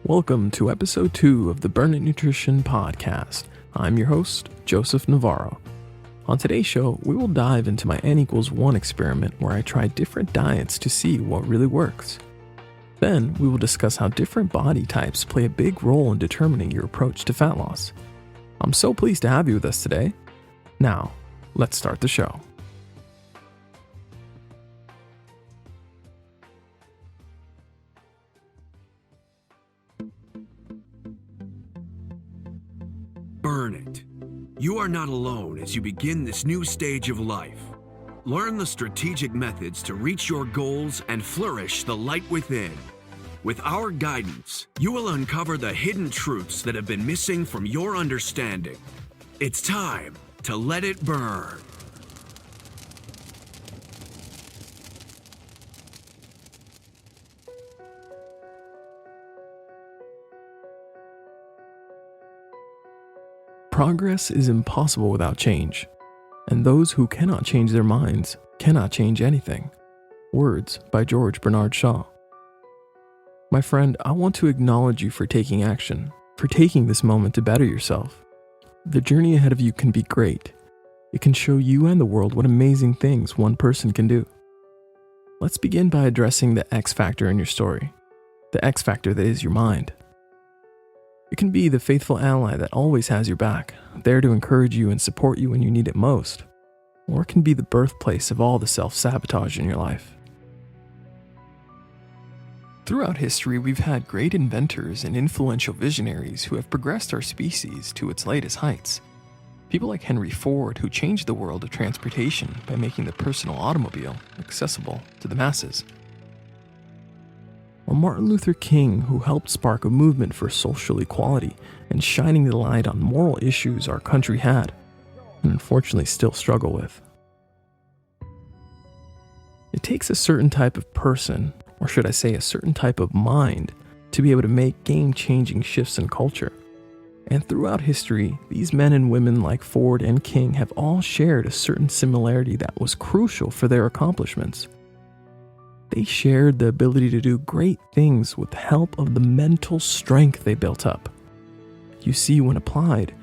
Welcome to episode 2 of the Burn It Nutrition podcast. I'm your host, Joseph Navarro. On today's show, we will dive into my N=1 experiment where I try different diets to see what really works. Then, we will discuss how different body types play a big role in determining your approach to fat loss. I'm so pleased to have you with us today. Now, let's start the show. Burn it. You are not alone as you begin this new stage of life. Learn the strategic methods to reach your goals and flourish the light within. With our guidance, you will uncover the hidden truths that have been missing from your understanding. It's time to let it burn. Progress is impossible without change, and those who cannot change their minds cannot change anything. Words by George Bernard Shaw. My friend, I want to acknowledge you for taking action, for taking this moment to better yourself. The journey ahead of you can be great. It can show you and the world what amazing things one person can do. Let's begin by addressing the X factor in your story, the X factor that is your mind. It can be the faithful ally that always has your back, there to encourage you and support you when you need it most. Or it can be the birthplace of all the self-sabotage in your life. Throughout history, we've had great inventors and influential visionaries who have progressed our species to its latest heights. People like Henry Ford, who changed the world of transportation by making the personal automobile accessible to the masses. Or Martin Luther King, who helped spark a movement for social equality and shining the light on moral issues our country had, and unfortunately still struggle with. It takes a certain type of person, or should I say a certain type of mind, to be able to make game-changing shifts in culture. And throughout history, these men and women like Ford and King have all shared a certain similarity that was crucial for their accomplishments. They shared the ability to do great things with the help of the mental strength they built up. You see, when applied,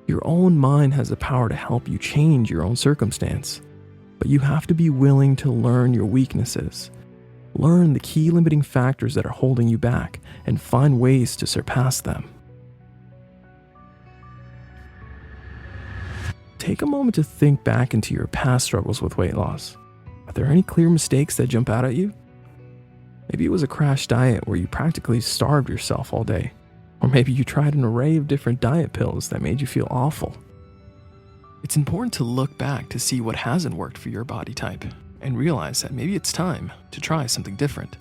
your own mind has the power to help you change your own circumstance. But you have to be willing to learn your weaknesses, learn the key limiting factors that are holding you back, and find ways to surpass them. Take a moment to think back into your past struggles with weight loss. Are there any clear mistakes that jump out at you? Maybe it was a crash diet where you practically starved yourself all day. Or maybe you tried an array of different diet pills that made you feel awful. It's important to look back to see what hasn't worked for your body type and realize that maybe it's time to try something different.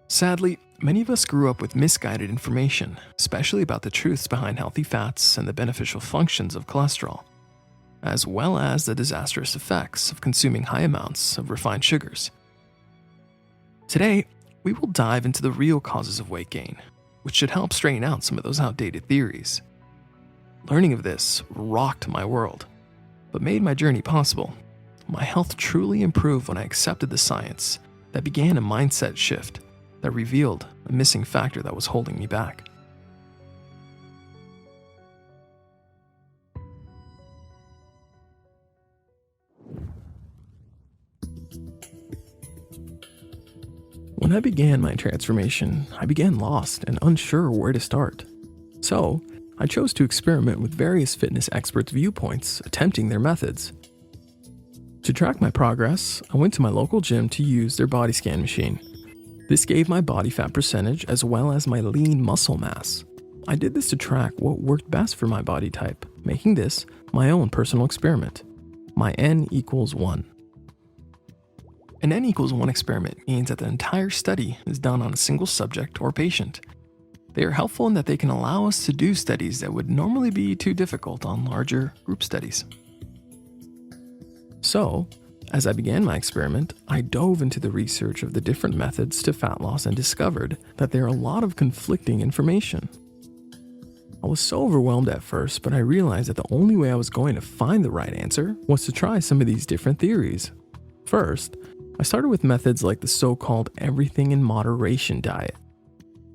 Sadly, many of us grew up with misguided information, especially about the truths behind healthy fats and the beneficial functions of cholesterol, as well as the disastrous effects of consuming high amounts of refined sugars. Today, we will dive into the real causes of weight gain, which should help straighten out some of those outdated theories. Learning of this rocked my world, but made my journey possible. My health truly improved when I accepted the science that began a mindset shift that revealed a missing factor that was holding me back. When I began my transformation, I began lost and unsure where to start. So, I chose to experiment with various fitness experts' viewpoints, attempting their methods. To track my progress, I went to my local gym to use their body scan machine. This gave my body fat percentage as well as my lean muscle mass. I did this to track what worked best for my body type, making this my own personal experiment, my N=1. An N=1 experiment means that the entire study is done on a single subject or patient. They are helpful in that they can allow us to do studies that would normally be too difficult on larger group studies. So, as I began my experiment, I dove into the research of the different methods to fat loss and discovered that there are a lot of conflicting information. I was so overwhelmed at first, but I realized that the only way I was going to find the right answer was to try some of these different theories. First, I started with methods like the so-called everything in moderation diet.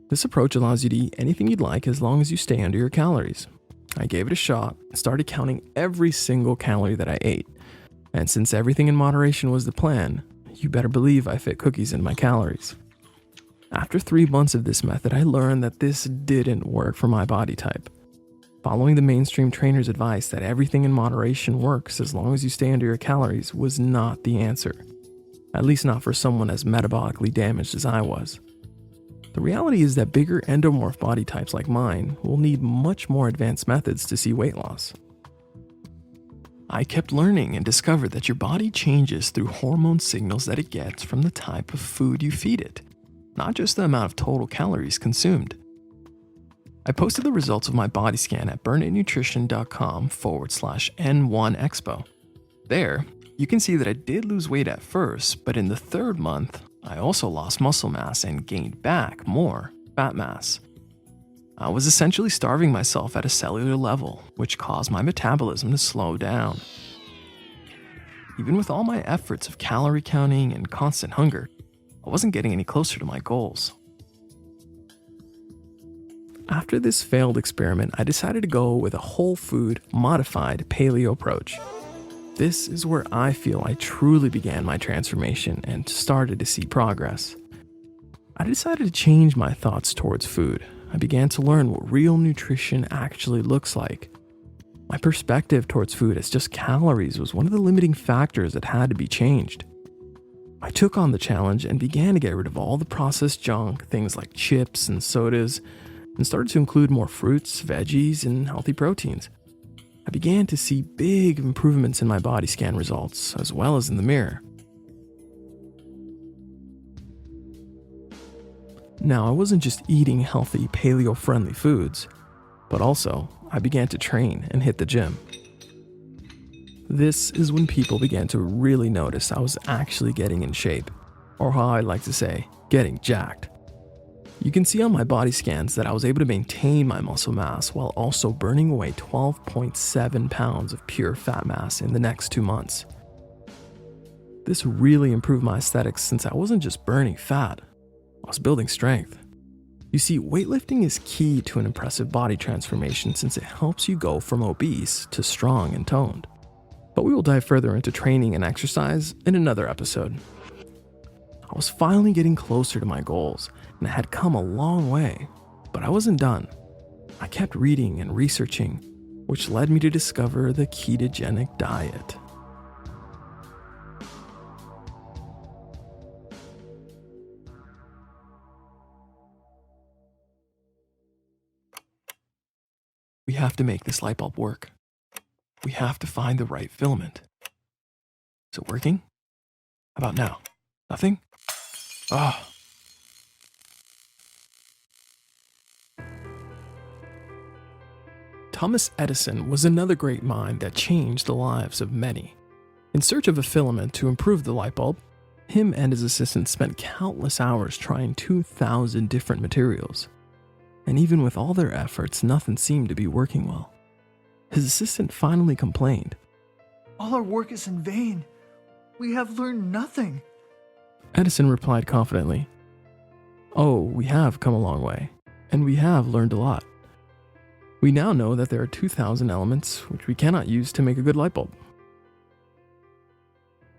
This approach allows you to eat anything you'd like as long as you stay under your calories. I gave it a shot and started counting every single calorie that I ate. And since everything in moderation was the plan, you better believe I fit cookies in my calories. After 3 months of this method, I learned that this didn't work for my body type. Following the mainstream trainer's advice that everything in moderation works as long as you stay under your calories was not the answer. At least not for someone as metabolically damaged as I was. The reality is that bigger endomorph body types like mine will need much more advanced methods to see weight loss. I kept learning and discovered that your body changes through hormone signals that it gets from the type of food you feed it, not just the amount of total calories consumed. I posted the results of my body scan at burnitnutrition.com/N1Expo. There, you can see that I did lose weight at first, but in the 3rd month, I also lost muscle mass and gained back more fat mass. I was essentially starving myself at a cellular level, which caused my metabolism to slow down. Even with all my efforts of calorie counting and constant hunger, I wasn't getting any closer to my goals. After this failed experiment, I decided to go with a whole food, modified paleo approach. This is where I feel I truly began my transformation and started to see progress. I decided to change my thoughts towards food. I began to learn what real nutrition actually looks like. My perspective towards food as just calories was one of the limiting factors that had to be changed. I took on the challenge and began to get rid of all the processed junk, things like chips and sodas, and started to include more fruits, veggies, and healthy proteins. I began to see big improvements in my body scan results, as well as in the mirror. Now, I wasn't just eating healthy, paleo-friendly foods, but also I began to train and hit the gym. This is when people began to really notice I was actually getting in shape, or how I like to say, getting jacked. You can see on my body scans that I was able to maintain my muscle mass while also burning away 12.7 pounds of pure fat mass in the next 2 months. This really improved my aesthetics since I wasn't just burning fat, I was building strength. You see, weightlifting is key to an impressive body transformation since it helps you go from obese to strong and toned. But we will dive further into training and exercise in another episode. I was finally getting closer to my goals, and I had come a long way, but I wasn't done. I kept reading and researching, which led me to discover the ketogenic diet. We have to make this light bulb work. We have to find the right filament. Is it working? How about now? Nothing? Ah. Thomas Edison was another great mind that changed the lives of many. In search of a filament to improve the light bulb, him and his assistant spent countless hours trying 2,000 different materials. And even with all their efforts, nothing seemed to be working well. His assistant finally complained. "All our work is in vain. We have learned nothing." Edison replied confidently, "Oh, we have come a long way, and we have learned a lot. We now know that there are 2,000 elements which we cannot use to make a good light bulb."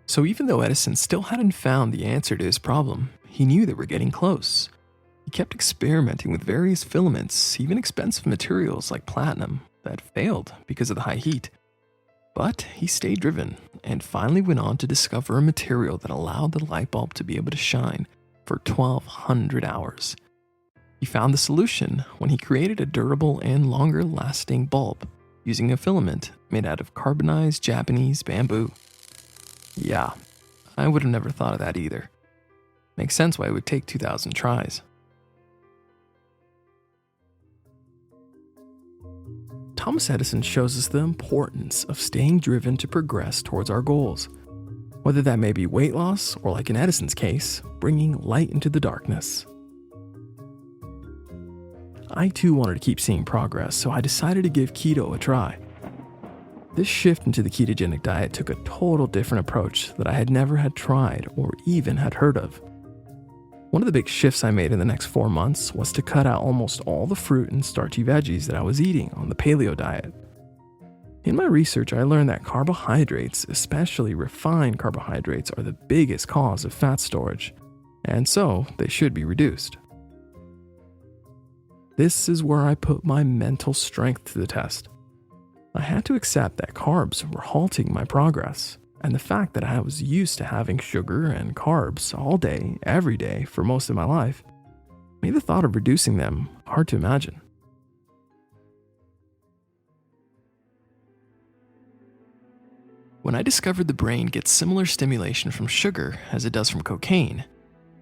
So even though Edison still hadn't found the answer to his problem, he knew they were getting close. He kept experimenting with various filaments, even expensive materials like platinum, that failed because of the high heat. But he stayed driven and finally went on to discover a material that allowed the light bulb to be able to shine for 1,200 hours. He found the solution when he created a durable and longer-lasting bulb using a filament made out of carbonized Japanese bamboo. Yeah, I would have never thought of that either. Makes sense why it would take 2,000 tries. Thomas Edison shows us the importance of staying driven to progress towards our goals, whether that may be weight loss or, like in Edison's case, bringing light into the darkness. I too wanted to keep seeing progress, so I decided to give keto a try. This shift into the ketogenic diet took a total different approach that I had never had tried or even had heard of. One of the big shifts I made in the next 4 months was to cut out almost all the fruit and starchy veggies that I was eating on the paleo diet. In my research, I learned that carbohydrates, especially refined carbohydrates, are the biggest cause of fat storage, and so they should be reduced. This is where I put my mental strength to the test. I had to accept that carbs were halting my progress, and the fact that I was used to having sugar and carbs all day, every day for most of my life, made the thought of reducing them hard to imagine. When I discovered the brain gets similar stimulation from sugar as it does from cocaine,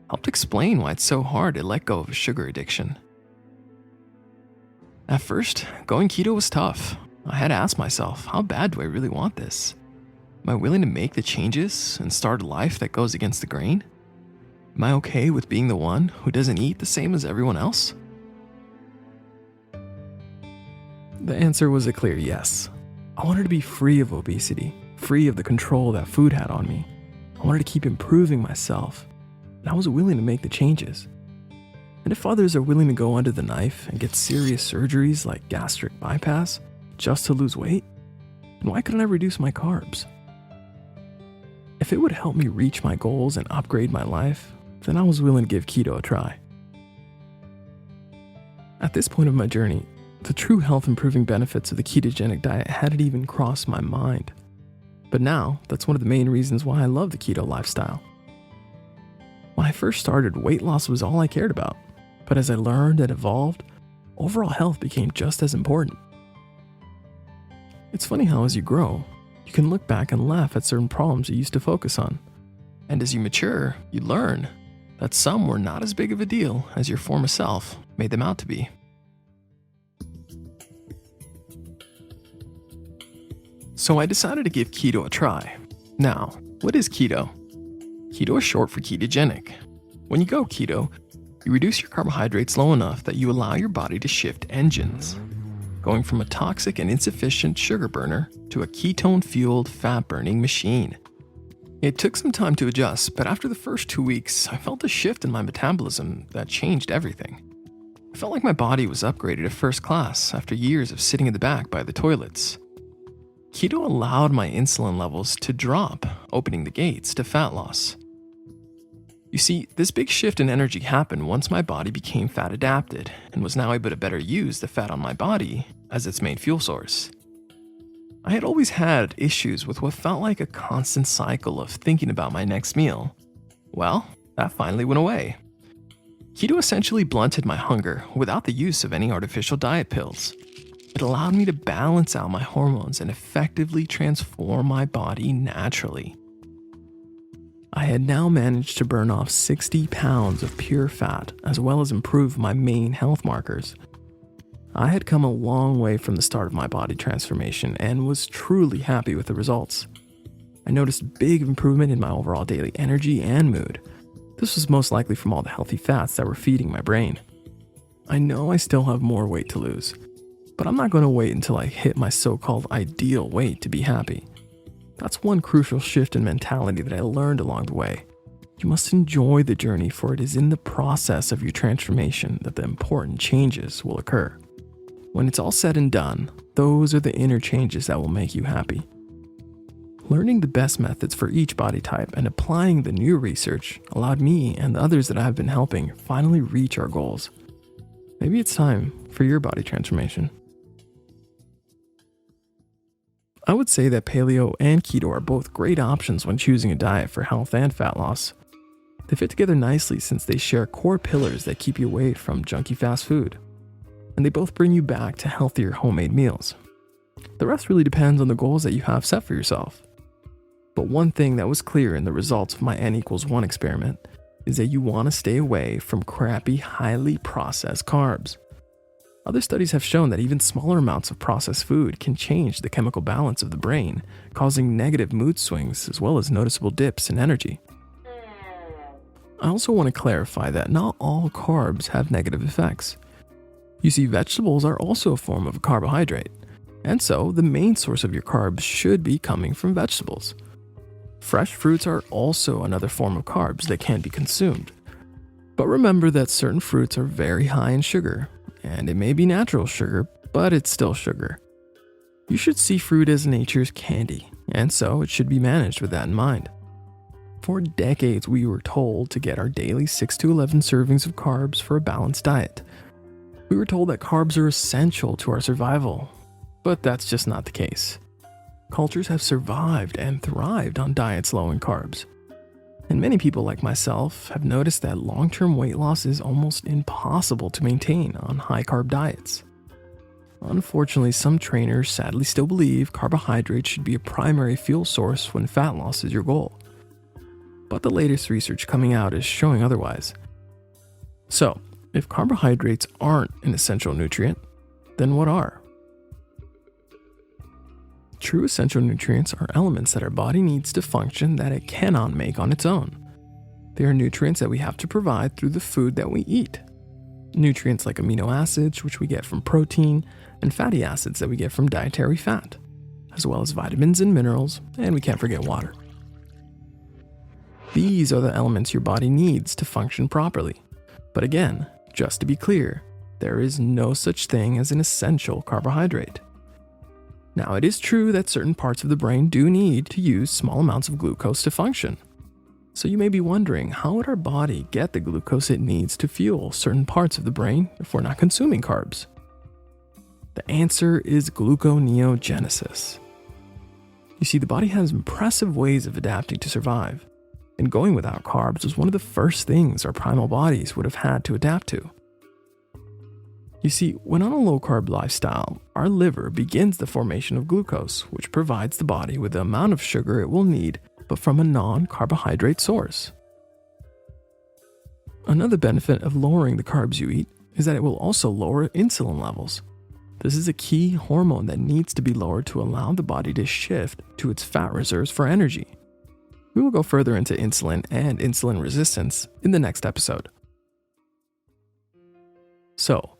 helped explain why it's so hard to let go of a sugar addiction. At first, going keto was tough. I had to ask myself, how bad do I really want this? Am I willing to make the changes and start a life that goes against the grain? Am I okay with being the one who doesn't eat the same as everyone else? The answer was a clear yes. I wanted to be free of obesity, free of the control that food had on me. I wanted to keep improving myself, and I was willing to make the changes. And if others are willing to go under the knife and get serious surgeries like gastric bypass just to lose weight, then why couldn't I reduce my carbs? If it would help me reach my goals and upgrade my life, then I was willing to give keto a try. At this point of my journey, the true health improving benefits of the ketogenic diet hadn't even crossed my mind. But now, that's one of the main reasons why I love the keto lifestyle. When I first started, weight loss was all I cared about. But as I learned and evolved, overall health became just as important. It's funny how as you grow, you can look back and laugh at certain problems you used to focus on. And as you mature, you learn that some were not as big of a deal as your former self made them out to be. So I decided to give keto a try. Now, what is keto? Keto is short for ketogenic. When you go keto, you reduce your carbohydrates low enough that you allow your body to shift engines, going from a toxic and insufficient sugar burner to a ketone-fueled fat-burning machine. It took some time to adjust, but after the first 2 weeks, I felt a shift in my metabolism that changed everything. I felt like my body was upgraded to first class after years of sitting in the back by the toilets. Keto allowed my insulin levels to drop, opening the gates to fat loss. You see, this big shift in energy happened once my body became fat adapted and was now able to better use the fat on my body as its main fuel source. I had always had issues with what felt like a constant cycle of thinking about my next meal. Well, that finally went away. Keto essentially blunted my hunger without the use of any artificial diet pills. It allowed me to balance out my hormones and effectively transform my body naturally. I had now managed to burn off 60 pounds of pure fat, as well as improve my main health markers. I had come a long way from the start of my body transformation and was truly happy with the results. I noticed big improvement in my overall daily energy and mood. This was most likely from all the healthy fats that were feeding my brain. I know I still have more weight to lose, but I'm not going to wait until I hit my so-called ideal weight to be happy. That's one crucial shift in mentality that I learned along the way. You must enjoy the journey, for it is in the process of your transformation that the important changes will occur. When it's all said and done, those are the inner changes that will make you happy. Learning the best methods for each body type and applying the new research allowed me and the others that I have been helping finally reach our goals. Maybe it's time for your body transformation. I would say that paleo and keto are both great options when choosing a diet for health and fat loss. They fit together nicely since they share core pillars that keep you away from junky fast food. And they both bring you back to healthier homemade meals. The rest really depends on the goals that you have set for yourself. But one thing that was clear in the results of my N=1 experiment is that you want to stay away from crappy, highly processed carbs. Other studies have shown that even smaller amounts of processed food can change the chemical balance of the brain, causing negative mood swings as well as noticeable dips in energy. I also want to clarify that not all carbs have negative effects. You see, vegetables are also a form of a carbohydrate, and so the main source of your carbs should be coming from vegetables. Fresh fruits are also another form of carbs that can be consumed. But remember that certain fruits are very high in sugar, and it may be natural sugar, but it's still sugar. You should see fruit as nature's candy, and so it should be managed with that in mind. For decades, we were told to get our daily 6 to 11 servings of carbs for a balanced diet. We were told that carbs are essential to our survival, but that's just not the case. Cultures have survived and thrived on diets low in carbs. And many people like myself have noticed that long-term weight loss is almost impossible to maintain on high-carb diets. Unfortunately, some trainers sadly still believe carbohydrates should be a primary fuel source when fat loss is your goal. But the latest research coming out is showing otherwise. So, if carbohydrates aren't an essential nutrient, then what are? True essential nutrients are elements that our body needs to function that it cannot make on its own. They are nutrients that we have to provide through the food that we eat. Nutrients like amino acids, which we get from protein, and fatty acids that we get from dietary fat, as well as vitamins and minerals, and we can't forget water. These are the elements your body needs to function properly. But again, just to be clear, there is no such thing as an essential carbohydrate. Now, it is true that certain parts of the brain do need to use small amounts of glucose to function. So you may be wondering, how would our body get the glucose it needs to fuel certain parts of the brain if we're not consuming carbs? The answer is gluconeogenesis. You see, the body has impressive ways of adapting to survive, and going without carbs was one of the first things our primal bodies would have had to adapt to. You see, when on a low-carb lifestyle, our liver begins the formation of glucose, which provides the body with the amount of sugar it will need, but from a non-carbohydrate source. Another benefit of lowering the carbs you eat is that it will also lower insulin levels. This is a key hormone that needs to be lowered to allow the body to shift to its fat reserves for energy. We will go further into insulin and insulin resistance in the next episode. So,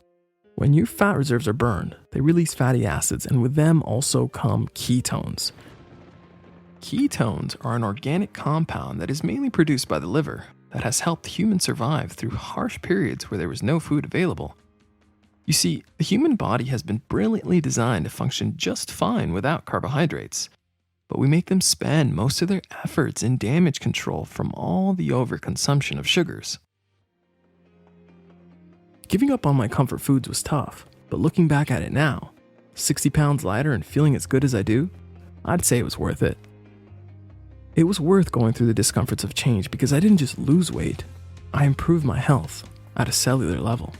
when your fat reserves are burned, they release fatty acids, and with them also come ketones. Ketones are an organic compound that is mainly produced by the liver that has helped humans survive through harsh periods where there was no food available. You see, the human body has been brilliantly designed to function just fine without carbohydrates, but we make them spend most of their efforts in damage control from all the overconsumption of sugars. Giving up on my comfort foods was tough, but looking back at it now, 60 pounds lighter and feeling as good as I do, I'd say it was worth it. It was worth going through the discomforts of change because I didn't just lose weight, I improved my health at a cellular level.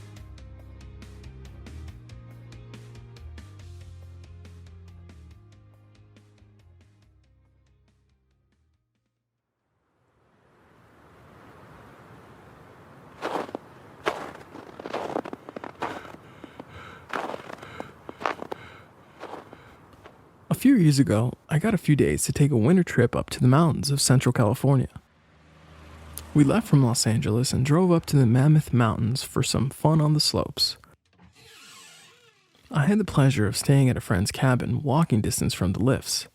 A few years ago, I got a few days to take a winter trip up to the mountains of Central California. We left from Los Angeles and drove up to the Mammoth Mountains for some fun on the slopes. I had the pleasure of staying at a friend's cabin, walking distance from the lifts.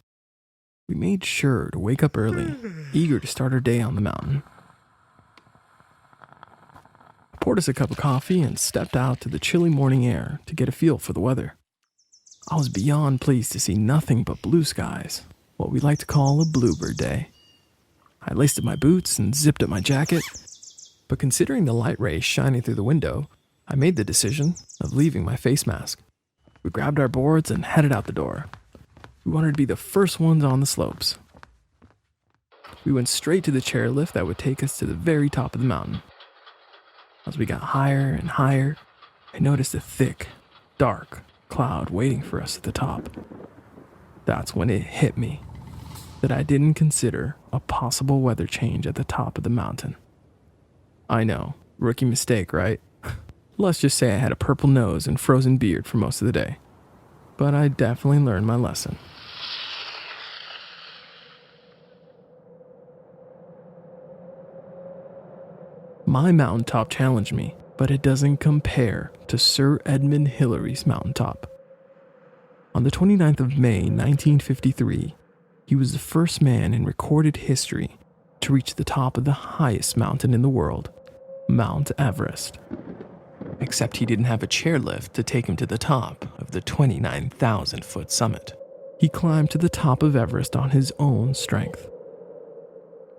We made sure to wake up early, eager to start our day on the mountain. I poured us a cup of coffee and stepped out to the chilly morning air to get a feel for the weather. I was beyond pleased to see nothing but blue skies, what we like to call a bluebird day. I laced up my boots and zipped up my jacket, but considering the light rays shining through the window, I made the decision of leaving my face mask. We grabbed our boards and headed out the door. We wanted to be the first ones on the slopes. We went straight to the chairlift that would take us to the very top of the mountain. As we got higher and higher, I noticed a thick, dark cloud waiting for us at the top. That's when it hit me that I didn't consider a possible weather change at the top of the mountain. I know, rookie mistake, right? Let's just say I had a purple nose and frozen beard for most of the day. But I definitely learned my lesson. My mountaintop challenged me, but it doesn't compare to Sir Edmund Hillary's mountaintop. On the 29th of May, 1953, he was the first man in recorded history to reach the top of the highest mountain in the world, Mount Everest. Except he didn't have a chairlift to take him to the top of the 29,000-foot summit. He climbed to the top of Everest on his own strength.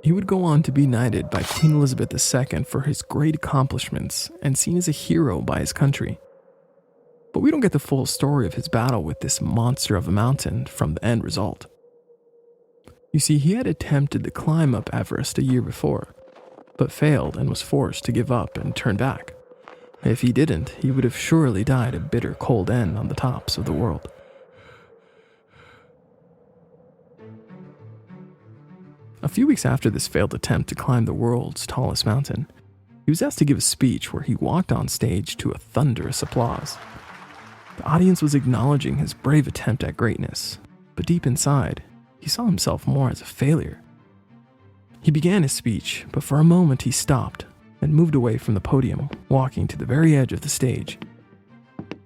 He would go on to be knighted by Queen Elizabeth II for his great accomplishments and seen as a hero by his country. But we don't get the full story of his battle with this monster of a mountain from the end result. You see, he had attempted to climb up Everest a year before, but failed and was forced to give up and turn back. If he didn't, he would have surely died a bitter cold end on the tops of the world. A few weeks after this failed attempt to climb the world's tallest mountain, he was asked to give a speech where he walked on stage to a thunderous applause. The audience was acknowledging his brave attempt at greatness, but deep inside, he saw himself more as a failure. He began his speech, but for a moment he stopped and moved away from the podium, walking to the very edge of the stage.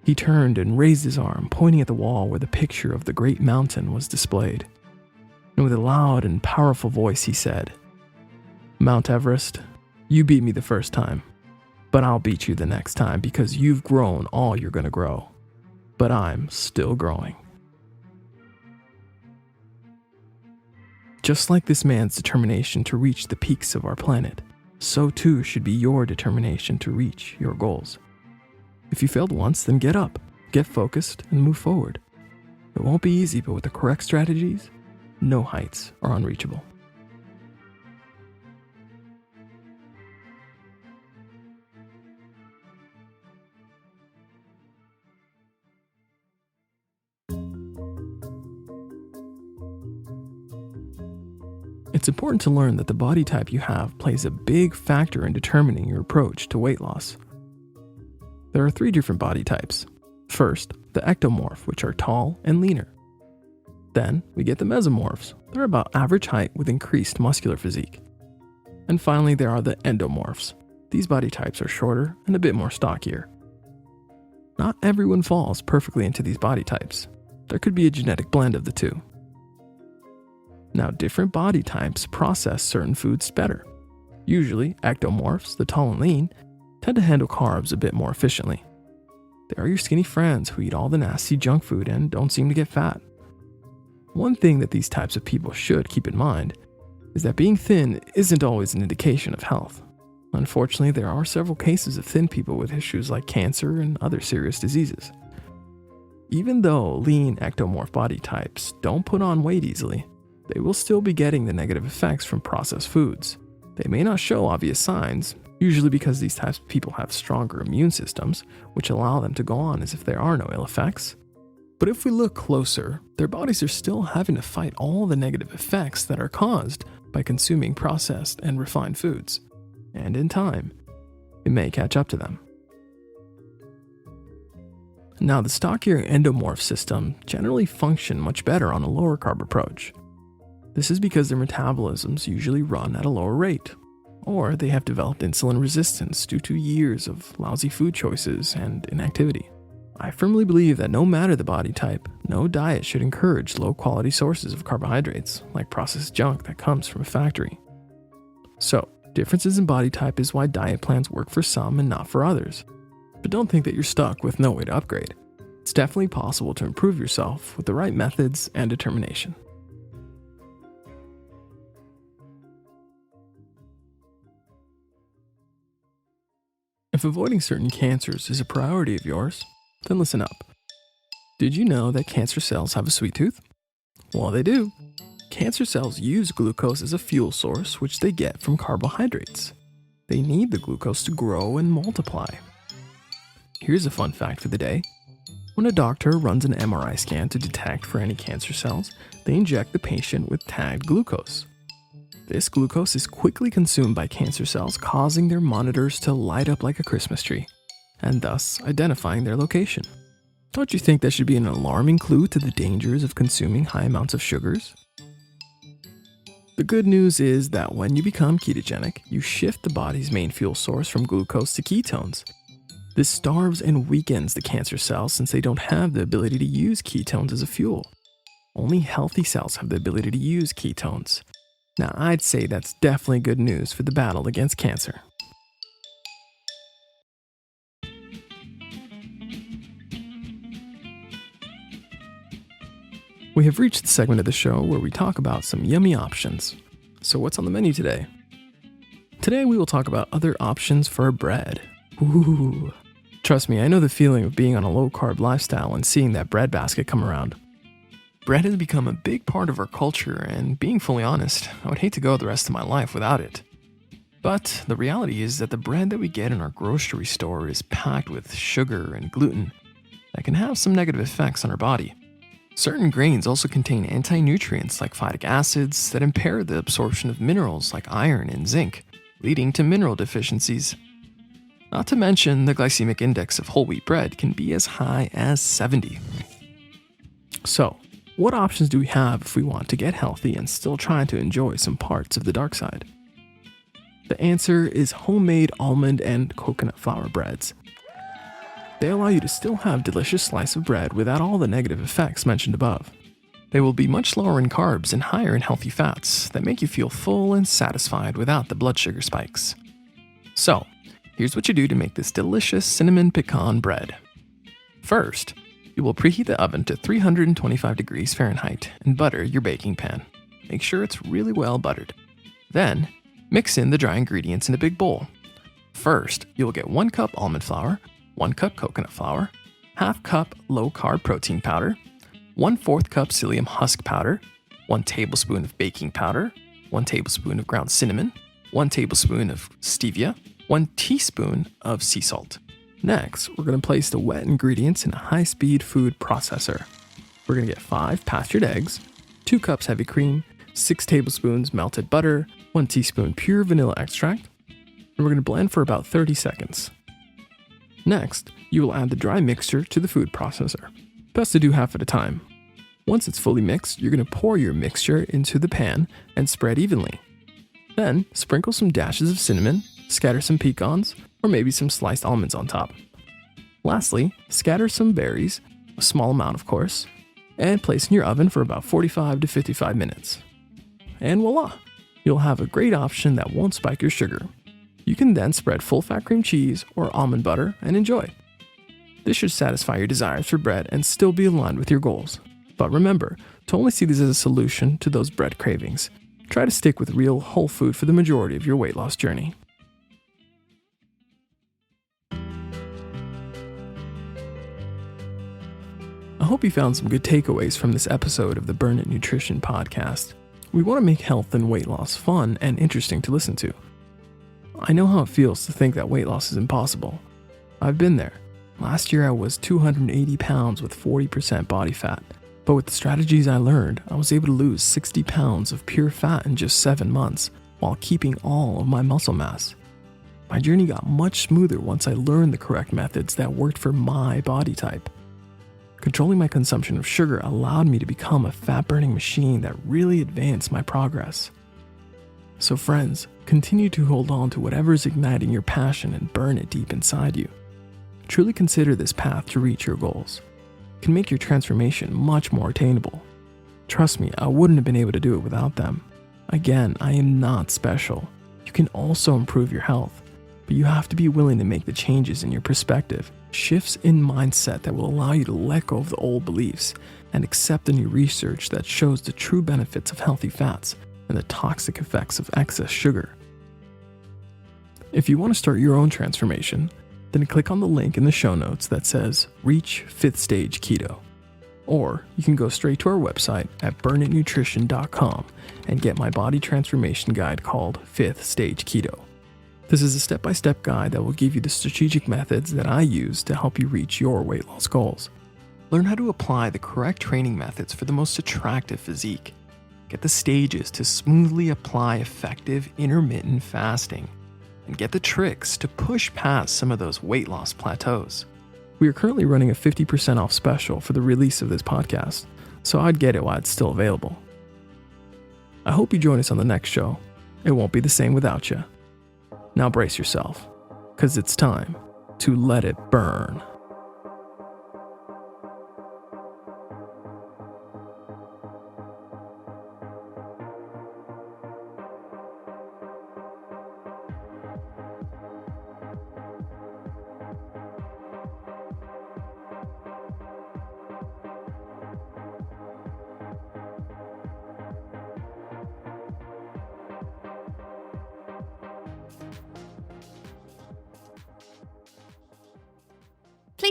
He turned and raised his arm, pointing at the wall where the picture of the great mountain was displayed. And with a loud and powerful voice he said, "Mount Everest, you beat me the first time, but I'll beat you the next time because you've grown all you're going to grow. But I'm still growing." Just like this man's determination to reach the peaks of our planet, so too should be your determination to reach your goals. If you failed once, then get up, get focused, and move forward. It won't be easy, but with the correct strategies, no heights are unreachable. It's important to learn that the body type you have plays a big factor in determining your approach to weight loss. There are 3 different body types. First, the ectomorph, which are tall and leaner. Then, we get the mesomorphs. They're about average height with increased muscular physique. And finally, there are the endomorphs. These body types are shorter and a bit more stockier. Not everyone falls perfectly into these body types. There could be a genetic blend of the two. Now, different body types process certain foods better. Usually, ectomorphs, the tall and lean, tend to handle carbs a bit more efficiently. They are your skinny friends who eat all the nasty junk food and don't seem to get fat. One thing that these types of people should keep in mind is that being thin isn't always an indication of health. Unfortunately, there are several cases of thin people with issues like cancer and other serious diseases. Even though lean ectomorph body types don't put on weight easily, they will still be getting the negative effects from processed foods. They may not show obvious signs, usually because these types of people have stronger immune systems, which allow them to go on as if there are no ill effects. But if we look closer, their bodies are still having to fight all the negative effects that are caused by consuming processed and refined foods. And in time, it may catch up to them. Now, the stockier endomorph system generally function much better on a lower carb approach. This is because their metabolisms usually run at a lower rate, or they have developed insulin resistance due to years of lousy food choices and inactivity. I firmly believe that no matter the body type, no diet should encourage low-quality sources of carbohydrates, like processed junk that comes from a factory. So, differences in body type is why diet plans work for some and not for others. But don't think that you're stuck with no way to upgrade. It's definitely possible to improve yourself with the right methods and determination. If avoiding certain cancers is a priority of yours, then listen up. Did you know that cancer cells have a sweet tooth? Well, they do. Cancer cells use glucose as a fuel source, which they get from carbohydrates. They need the glucose to grow and multiply. Here's a fun fact for the day. When a doctor runs an MRI scan to detect for any cancer cells, they inject the patient with tagged glucose. This glucose is quickly consumed by cancer cells, causing their monitors to light up like a Christmas tree, and thus identifying their location. Don't you think that should be an alarming clue to the dangers of consuming high amounts of sugars? The good news is that when you become ketogenic, you shift the body's main fuel source from glucose to ketones, This starves and weakens the cancer cells since they don't have the ability to use ketones as a fuel. Only healthy cells have the ability to use ketones. Now, I'd say that's definitely good news for the battle against cancer. We have reached the segment of the show where we talk about some yummy options. So what's on the menu today? Today we will talk about other options for bread. Ooh. Trust me, I know the feeling of being on a low-carb lifestyle and seeing that bread basket come around. Bread has become a big part of our culture, and being fully honest, I would hate to go the rest of my life without it. But the reality is that the bread that we get in our grocery store is packed with sugar and gluten that can have some negative effects on our body. Certain grains also contain anti-nutrients like phytic acids that impair the absorption of minerals like iron and zinc, leading to mineral deficiencies. Not to mention, the glycemic index of whole wheat bread can be as high as 70. So, what options do we have if we want to get healthy and still try to enjoy some parts of the dark side? The answer is homemade almond and coconut flour breads. They allow you to still have a delicious slice of bread without all the negative effects mentioned above. They will be much lower in carbs and higher in healthy fats that make you feel full and satisfied without the blood sugar spikes. So, here's what you do to make this delicious cinnamon pecan bread. First, you will preheat the oven to 325 degrees Fahrenheit and butter your baking pan. Make sure it's really well buttered. Then, mix in the dry ingredients in a big bowl. First, you will get 1 cup almond flour, 1 cup coconut flour, ½ cup low-carb protein powder, 1/4 cup psyllium husk powder, 1 tablespoon of baking powder, 1 tablespoon of ground cinnamon, 1 tablespoon of stevia, 1 teaspoon of sea salt. Next, we're going to place the wet ingredients in a high-speed food processor. We're going to get 5 pastured eggs, 2 cups heavy cream, 6 tablespoons melted butter, 1 teaspoon pure vanilla extract, and we're going to blend for about 30 seconds. Next, you will add the dry mixture to the food processor. Best to do half at a time. Once it's fully mixed, you're going to pour your mixture into the pan and spread evenly. Then, sprinkle some dashes of cinnamon, scatter some pecans, or maybe some sliced almonds on top. Lastly, scatter some berries, a small amount of course, and place in your oven for about 45 to 55 minutes. And voila! You'll have a great option that won't spike your sugar. You can then spread full-fat cream cheese or almond butter and enjoy. This should satisfy your desires for bread and still be aligned with your goals. But remember to only see this as a solution to those bread cravings. Try to stick with real whole food for the majority of your weight loss journey. I hope you found some good takeaways from this episode of the Burn It Nutrition podcast. We want to make health and weight loss fun and interesting to listen to. I know how it feels to think that weight loss is impossible. I've been there. Last year I was 280 pounds with 40% body fat, but with the strategies I learned, I was able to lose 60 pounds of pure fat in just 7 months while keeping all of my muscle mass. My journey got much smoother once I learned the correct methods that worked for my body type. Controlling my consumption of sugar allowed me to become a fat-burning machine that really advanced my progress. So friends, continue to hold on to whatever is igniting your passion and burn it deep inside you. Truly consider this path to reach your goals. It can make your transformation much more attainable. Trust me, I wouldn't have been able to do it without them. Again, I am not special. You can also improve your health, but you have to be willing to make the changes in your perspective, shifts in mindset that will allow you to let go of the old beliefs and accept the new research that shows the true benefits of healthy fats and the toxic effects of excess sugar. If you want to start your own transformation, then click on the link in the show notes that says Reach 5th Stage Keto. Or you can go straight to our website at burnitnutrition.com and get my body transformation guide called 5th Stage Keto. This is a step-by-step guide that will give you the strategic methods that I use to help you reach your weight loss goals. Learn how to apply the correct training methods for the most attractive physique. Get the stages to smoothly apply effective intermittent fasting. And get the tricks to push past some of those weight loss plateaus. We are currently running a 50% off special for the release of this podcast, so I'd get it while it's still available. I hope you join us on the next show. It won't be the same without you. Now brace yourself, because it's time to let it burn.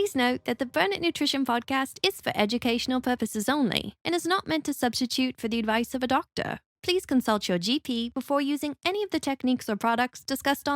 Please note that the Burn It Nutrition podcast is for educational purposes only and is not meant to substitute for the advice of a doctor. Please consult your GP before using any of the techniques or products discussed on